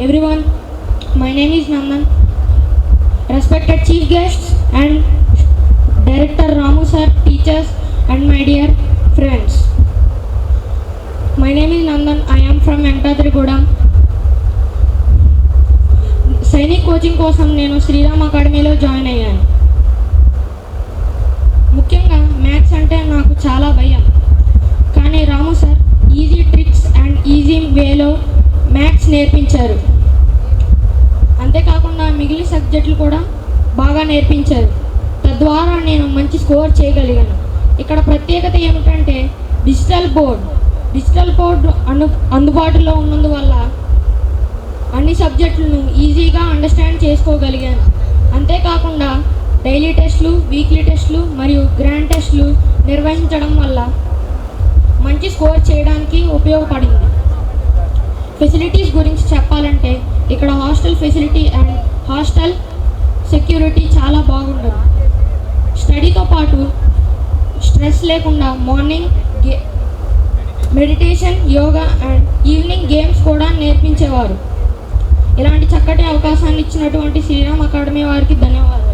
everyone. My name is Nandan. Respected chief guests and Director Ramu sir, teachers and my dear friends. My name is Nandan. I am from Venkatadragudam. Sainik coaching కోసం నేను శ్రీరామ్ అకాడమీలో join అయ్యాను. ముఖ్యంగా maths అంటే నాకు చాలా భయం. కానీ Ramu sir easy tricks and easy వేలో మ్యాథ్స్ నేర్పించారు. అంతేకాకుండా మిగిలిన సబ్జెక్టులు కూడా బాగా నేర్పించారు. తద్వారా నేను మంచి స్కోర్ చేయగలిగాను. ఇక్కడ ప్రత్యేకత ఏమిటంటే డిజిటల్ బోర్డ్ అందుబాటులో ఉన్నందువల్ల అన్ని సబ్జెక్టులను ఈజీగా అండర్స్టాండ్ చేసుకోగలిగాను. అంతేకాకుండా డైలీ టెస్టులు, వీక్లీ టెస్టులు మరియు గ్రాండ్ టెస్టులు నిర్వహించడం వల్ల మంచి స్కోర్ చేయడానికి ఉపయోగపడింది. ఫెసిలిటీస్ గురించి చెప్పాలంటే ఇక్కడ hostel facility and hostel security చాలా బాగుంటుంది. స్టడీతో పాటు స్ట్రెస్ లేకుండా morning meditation, yoga and evening games కూడా నేర్పించేవారు. ఇలాంటి చక్కటి అవకాశాన్ని ఇచ్చినటువంటి శ్రీరామ్ అకాడమీ వారికి ధన్యవాదాలు.